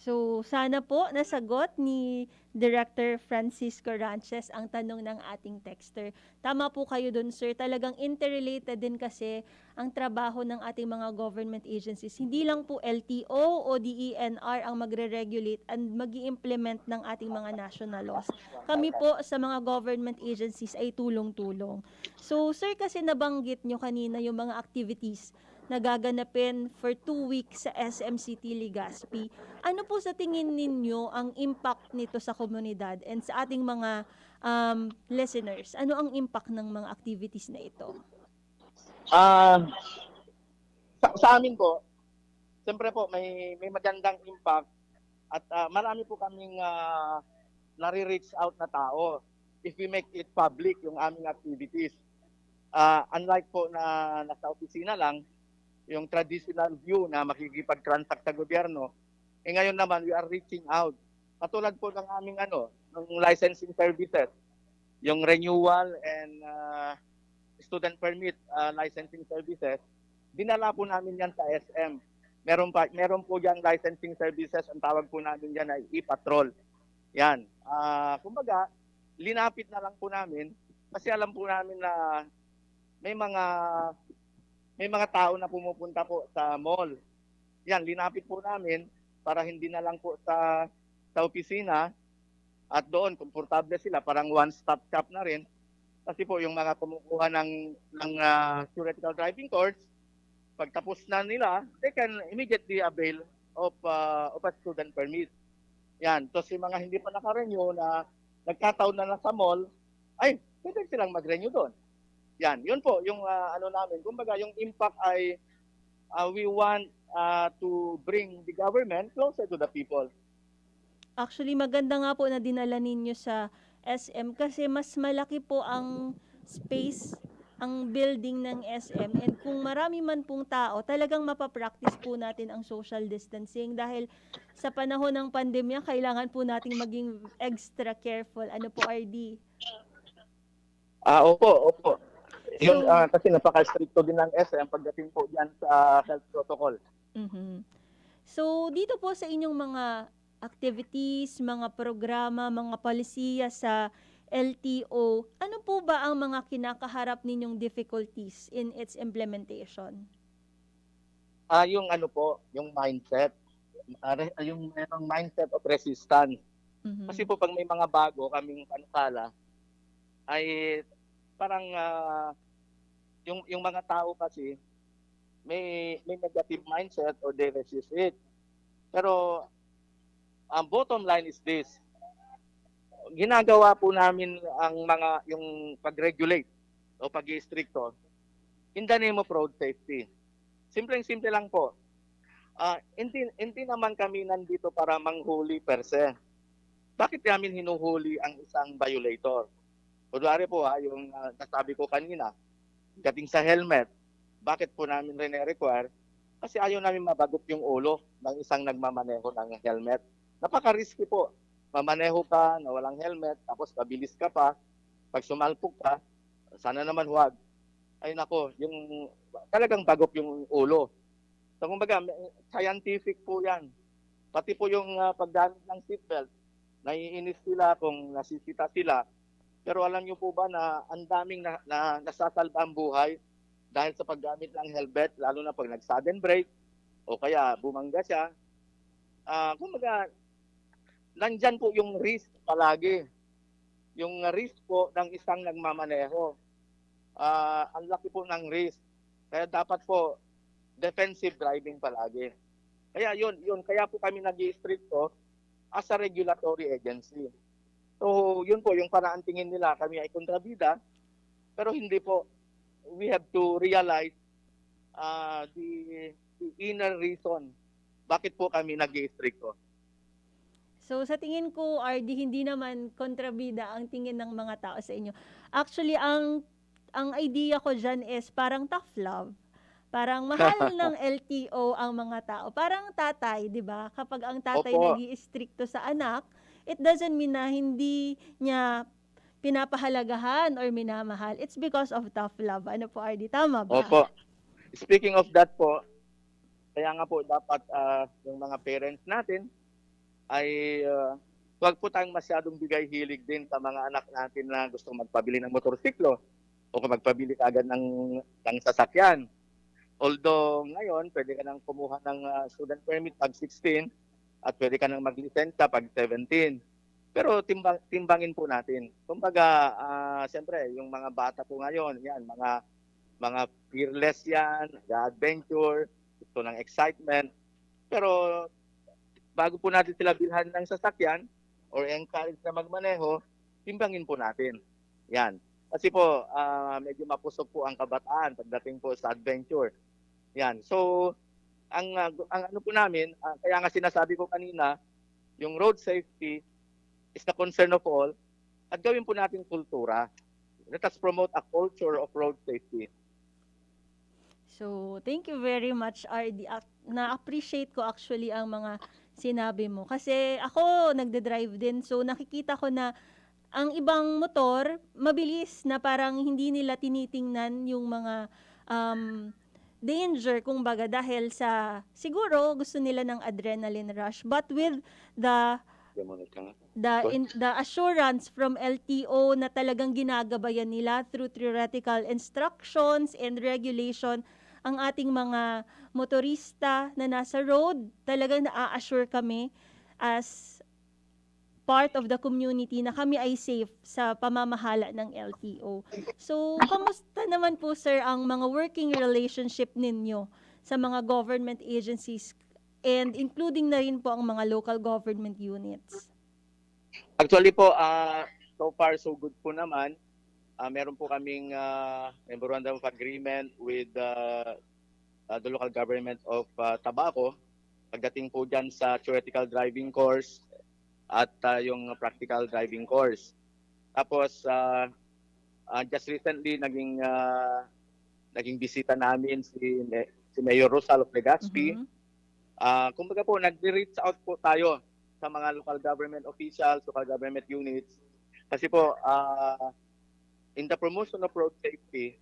So, sana po nasagot ni Director Francisco Ranches ang tanong ng ating texter. Tama po kayo dun, sir. Talagang interrelated din kasi ang trabaho ng ating mga government agencies. Hindi lang po LTO o DENR ang magre-regulate and mag-i-implement ng ating mga national laws. Kami po sa mga government agencies ay tulong-tulong. So, sir, kasi nabanggit nyo kanina yung mga activities na gaganapin for 2 weeks sa SMCT Legazpi. Ano po sa tingin ninyo ang impact nito sa komunidad and sa ating mga listeners? Ano ang impact ng mga activities na ito? Sa amin po, siyempre po may magandang impact at marami po kaming nare-reach out na tao if we make it public yung aming activities. unlike po na nasa opisina lang, yung traditional view na makikipag-transact sa gobyerno, ngayon naman we are reaching out. Katulad po ng aming ng licensing services, yung renewal and student permit licensing services, dinala po namin yan sa SM. Meron po yang licensing services, ang tawag po namin yan ay e-patrol. Yan. Kumbaga, linapit na lang po namin kasi alam po namin na may mga tao na pumupunta po sa mall. Yan, linapit po namin para hindi na lang po sa opisina at doon komportable sila, parang one-stop shop na rin. Kasi po yung mga kumukuha ng theoretical driving course, pagtapos na nila, they can immediately avail of a student permit. Yan. Tapos yung mga hindi pa naka-renew na nagkataon na sa mall, ay, pwede silang mag-renew doon. Yan. Yun po, yung namin. Kumbaga, yung impact ay we want to bring the government closer to the people. Actually, maganda nga po na dinala ninyo sa SM kasi mas malaki po ang space, ang building ng SM. And kung marami man pong tao, talagang mapapractice po natin ang social distancing dahil sa panahon ng pandemya, kailangan po nating maging extra careful. Ano po, RD? Opo. Yun, So, kasi napaka-stricto din ng SM pagdating po diyan sa health protocol. mhm. So, dito po sa inyong mga activities, mga programa, mga palisiya sa LTO, ano po ba ang mga kinakaharap ninyong difficulties in its implementation? Yung yung mindset. Yung merong mindset of resistance. Mhm. Kasi po pag may mga bago kaming panukala, ay parang yung mga tao kasi may negative mindset or they resist it. Pero ang bottom line is this. Ginagawa po namin yung pag-regulate o pag-i-stricto in the name of road safety. Simple lang po. Hindi naman kami nandito para manghuli per se. Bakit namin hinuhuli ang isang violator? Kunwari po yung nasabi ko kanina, dating sa helmet, bakit po namin require? Kasi ayaw namin mabagot yung ulo ng isang nagmamaneho ng helmet. Napaka-risky po. Mamaneho ka na walang helmet, tapos mabilis ka pa. Pag sumalpok ka, sana naman huwag. Ay nako, yung talagang bagok yung ulo. So kumbaga, scientific po yan. Pati po yung paggamit ng seatbelt, naiinis sila kung nasisita sila. Pero alam niyo po ba na ang daming nasasalba ang buhay dahil sa paggamit ng helmet, lalo na pag nag-sudden brake o kaya bumangga siya. Kumbaga, nandyan po yung risk palagi. Yung risk po ng isang nagmamaneho. Ang laki po ng risk. Kaya dapat po defensive driving palagi. Kaya yun. Kaya po kami nag-i-stricto as a regulatory agency. So, yun po, yung paraan tingin nila kami ay kontrabida, pero hindi po. We have to realize the inner reason bakit po kami nag-i-stricto. So, sa tingin ko, RD, hindi naman kontrabida ang tingin ng mga tao sa inyo. Actually, ang idea ko dyan is parang tough love. Parang mahal ng LTO ang mga tao. Parang tatay, di ba? Kapag ang tatay Opo. nag-i-stricto sa anak, it doesn't mean na hindi niya pinapahalagahan or minamahal. It's because of tough love. Ano po, RD? Tama ba? Opo. Speaking of that po, kaya nga po dapat yung mga parents natin ay huwag po tayong masyadong bigay hilig din sa mga anak natin na gusto magpabili ng motorsiklo o kung magpabili ka agad ng sasakyan. Although ngayon, pwede ka nang kumuha ng student permit pag 16 at pwede ka nang maglisensya pag 17. Pero timbangin po natin. Kumbaga, siyempre, yung mga bata po ngayon, yan, mga fearless yan, adventure, gusto ng excitement. Pero bago po natin sila bilhan ng sasakyan or encourage na magmaneho, timbangin po natin. Yan. Kasi po, medyo mapusok po ang kabataan pagdating po sa adventure. Yan. So, ang ano po namin, kaya nga sinasabi ko kanina, yung road safety is the concern of all at gawin po natin kultura. let us promote a culture of road safety. So, thank you very much, RD. Na-appreciate ko actually ang mga sinabi mo. Kasi ako, nagde-drive din. So, nakikita ko na ang ibang motor, mabilis na parang hindi nila tinitingnan yung mga danger, kung baga, dahil sa, siguro, gusto nila ng adrenaline rush. But with the the assurance from LTO na talagang ginagabayan nila through theoretical instructions and regulation ang ating mga motorista na nasa road, talagang na-assure kami as part of the community na kami ay safe sa pamamahala ng LTO. So, kamusta naman po, sir, ang mga working relationship ninyo sa mga government agencies and including na rin po ang mga local government units? Actually po, so far so good po naman. Meron po kaming memorandum of agreement with the local government of Tabaco. Pagdating po dyan sa theoretical driving course at yung practical driving course. Tapos, just recently, naging bisita namin si Mayor Rosal of Legazpi. Kumbaga po, nag-reach out po tayo sa mga local government officials, local government units. Kasi po, in the promotion of road safety,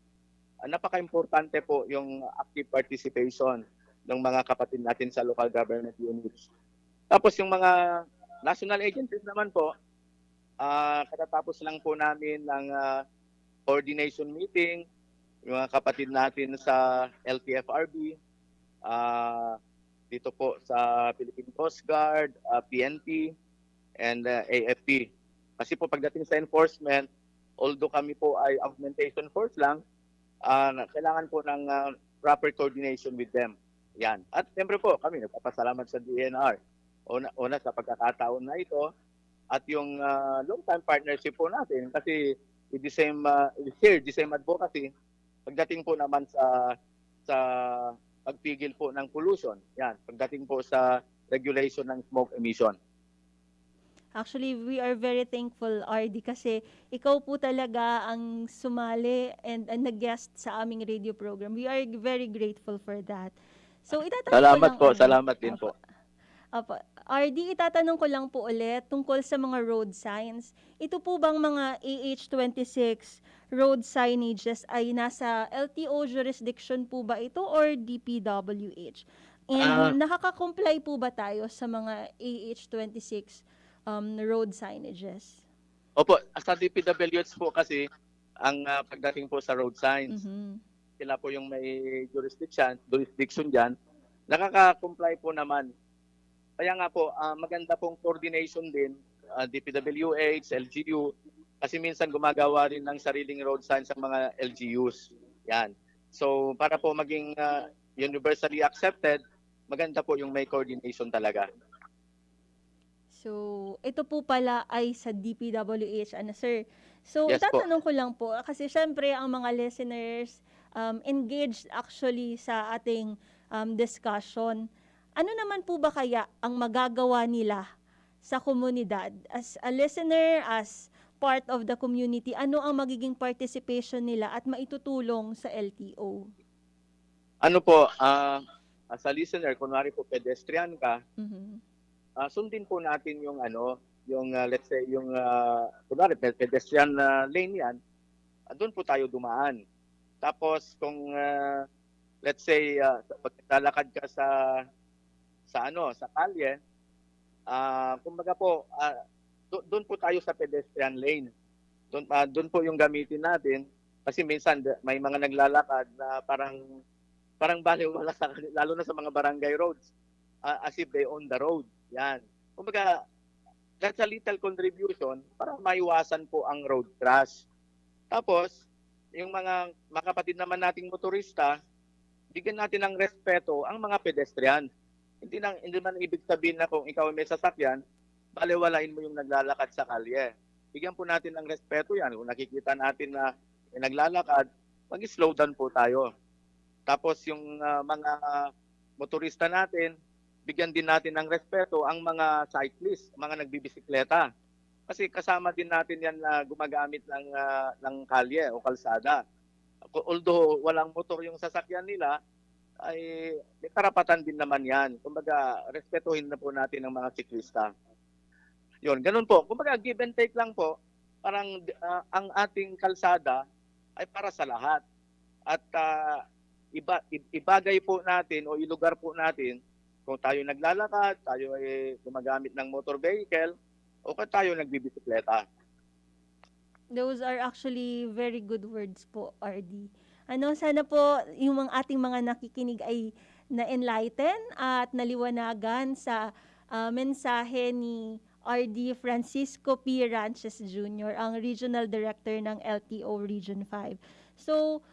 napaka-importante po yung active participation ng mga kapatid natin sa local government units. Tapos yung mga national agencies naman po, katatapos lang po namin ng coordination meeting, yung mga kapatid natin sa LTFRB, dito po sa Philippine Coast Guard, PNP, and AFP. Kasi po pagdating sa enforcement, although kami po ay augmentation force lang, kailangan po ng proper coordination with them. Yan. At siyempre po kami nagpapasalamat sa DNR. Una sa pagkakataon na ito at yung long-time partnership po natin kasi with the same, share the same advocacy pagdating po naman sa pagpigil po ng pollution. Yan. Pagdating po sa regulation ng smoke emission. Actually, we are very thankful, RD, kasi ikaw po talaga ang sumali and nag-guest sa aming radio program. We are very grateful for that. So, itatanong Salamat ko po, lang, salamat din po. Apo. RD, itatanong ko lang po ulit tungkol sa mga road signs. Ito po bang mga AH26 road signages ay nasa LTO jurisdiction po ba ito or DPWH? And nakaka-comply po ba tayo sa mga AH26 road signages? Opo, sa DPWH po kasi ang pagdating po sa road signs, sila po yung may jurisdiction dyan, nakaka-comply po naman. Kaya nga po, maganda pong coordination din, DPWH, LGU, kasi minsan gumagawa rin ng sariling road signs ang mga LGUs. Yan. So, para po maging universally accepted, maganda po yung may coordination talaga. So, ito po pala ay sa DPWH, sir. So, Yes po. itatanong ko lang po, kasi syempre ang mga listeners engaged actually sa ating discussion. Ano naman po ba kaya ang magagawa nila sa komunidad? As a listener, as part of the community, ano ang magiging participation nila at maitutulong sa LTO? Ano po, as a listener, kunwari po pedestrian ka, sundin po natin yung let's say yung kunwari pedestrian lane yan, doon po tayo dumaan. Tapos kung let's say paglalakad ka sa kalye, kumbaga po doon po tayo sa pedestrian lane. Doon po yung gamitin natin kasi minsan may mga naglalakad na parang baliwala lalo na sa mga barangay roads, as if they own the road. Yan. Kumbaga, that's a little contribution para maiwasan po ang road crash. Tapos, yung mga kapatid naman nating motorista, bigyan natin ng respeto ang mga pedestrian. Hindi man ibig sabihin na kung ikaw may sasakyan, baliwalain mo yung naglalakad sa kalye. Bigyan po natin ng respeto yan. Kung nakikita natin na may naglalakad, mag-slow down po tayo. Tapos yung mga motorista natin, bigyan din natin ng respeto ang mga cyclist, mga nagbibisikleta. Kasi kasama din natin yan na gumagamit ng kalye o kalsada. Although walang motor yung sasakyan nila, ay may karapatan din naman yan. Kumbaga, respetuhin na po natin ang mga siklista. Yun, ganun po. Kumbaga, give and take lang po. Parang ang ating kalsada ay para sa lahat. At ibagay po natin o ilugar po natin kung tayo naglalakad, tayo ay gumagamit ng motor vehicle, o kung tayo nagbibisikleta. Those are actually very good words po, RD. Sana po yung ating mga nakikinig ay na-enlighten at naliwanagan sa mensahe ni RD Francisco P. Ranches Jr., ang Regional Director ng LTO Region 5. So,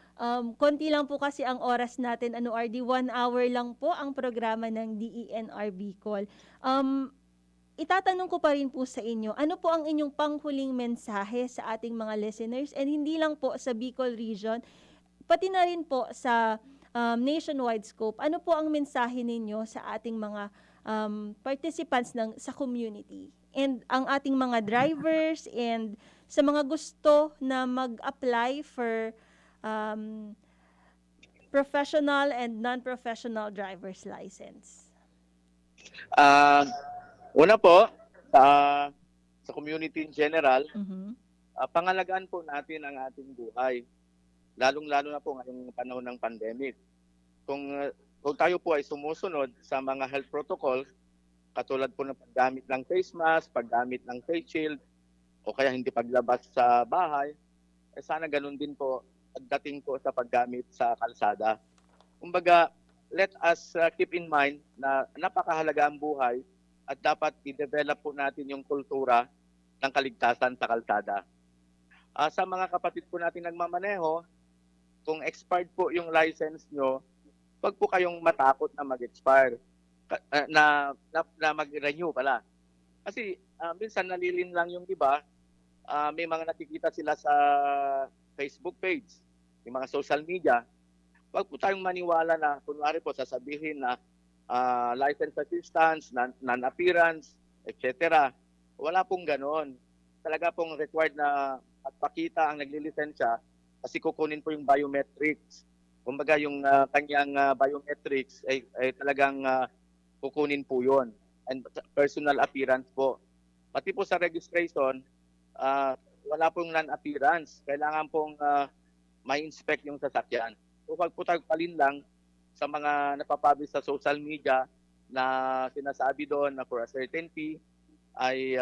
konti lang po kasi ang oras natin, RD, 1 hour lang po ang programa ng DENR Bicol. Itatanong ko pa rin po sa inyo, ano po ang inyong panghuling mensahe sa ating mga listeners, and hindi lang po sa Bicol region, pati na rin po sa nationwide scope. Ano po ang mensahe ninyo sa ating mga participants sa community, and ang ating mga drivers, and sa mga gusto na mag-apply for professional and non-professional driver's license? Una po, sa community in general, Mhm. pangalagaan po natin ang ating buhay. Lalong-lalo na po ngayong panahon ng pandemic. Kung tayo po ay sumusunod sa mga health protocols, katulad po ng paggamit ng face mask, paggamit ng face shield, o kaya hindi paglabas sa bahay, sana ganun din po pagdating po sa paggamit sa kalsada. Kumbaga, let us keep in mind na napakahalaga ang buhay at dapat i-develop po natin yung kultura ng kaligtasan sa kalsada. Sa mga kapatid po natin nagmamaneho, kung expired po yung license nyo, wag po kayong matakot na mag-expire, na mag-renew pala. Kasi minsan nalilin lang yung iba, may mga nakikita sila sa Facebook page, yung mga social media. Wag po tayong maniwala na, kunwari po sasabihin na license assistance, non-appearance, etc. Wala pong ganon. Talaga pong required na magpakita ang naglilisensya kasi kukunin po yung biometrics. Kumbaga yung kanyang biometrics ay talagang kukunin po yon, and personal appearance po. Pati po sa registration, wala pong non-appearance. Kailangan pong ma-inspect yung sasakyan. So wag po tayo palinlang sa mga napapublish sa social media na sinasabi doon na for a certain fee ay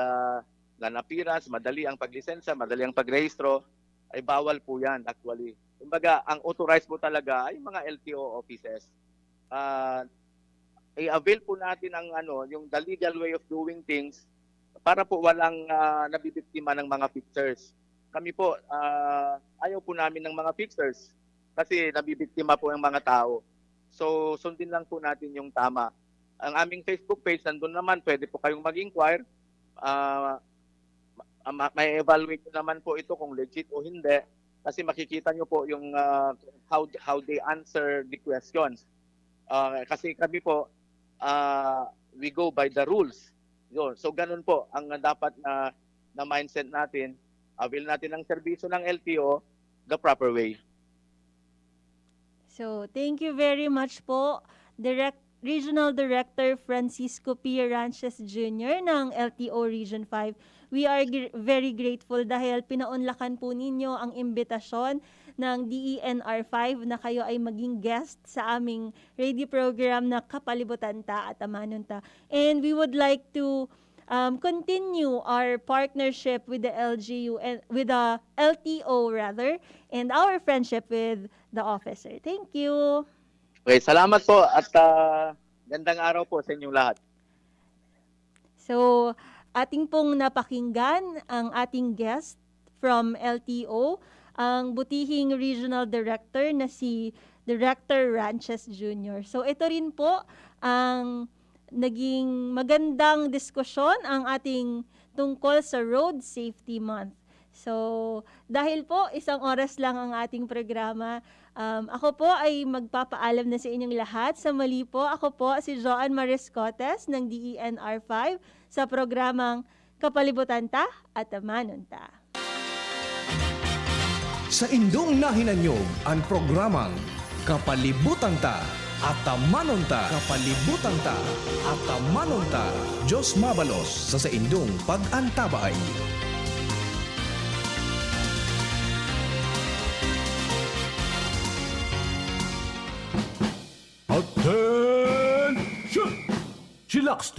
non-appearance, madali ang paglisensya, madali ang pagrehistro, ay bawal po yan actually. Kumbaga, ang authorized po talaga ay mga LTO offices. I-avail po natin ang yung the legal way of doing things para po walang nabibiktima ng mga fixers. Kami po, ayaw po namin ng mga fixers kasi nabibiktima po ang mga tao. So, sundin lang po natin yung tama. Ang aming Facebook page, nandun naman, pwede po kayong mag-inquire. May evaluate naman po ito kung legit o hindi. Kasi makikita nyo po yung how they answer the questions. Kasi kami po, we go by the rules. Yun. So, ganun po ang dapat na mindset natin. Avail natin ang serbisyo ng LTO the proper way. So, thank you very much po, Regional Director Francisco P. Ranches Jr. ng LTO Region 5. We are very grateful dahil pinaunlakan po ninyo ang imbitasyon ng DENR 5 na kayo ay maging guest sa aming radio program na Kapalibutan Ta at Amanon Ta. And we would like to continue our partnership with the LGU and with the LTO rather, and our friendship with the officer. Thank you. Okay, salamat po at gandang araw po sa inyong lahat. So, ating pong napakinggan ang ating guest from LTO, ang butihing Regional Director na si Director Ranches Jr. So, ito rin po ang naging magandang diskusyon ang ating tungkol sa Road Safety Month. So, dahil po isang oras lang ang ating programa, ako po ay magpapaalam na sa inyong lahat. Sa mali po, ako po si Joanne Mariscotes ng DENR 5 sa programang kapalibutan ta at amanon ta. Sa indong nahinanyog ang programang Kapalibutan Ta at Tamanon Ta. Kapalibutan Ta at Tamanon Ta. Diyos mabalos sa indong pag-antabay. Attention! Chillax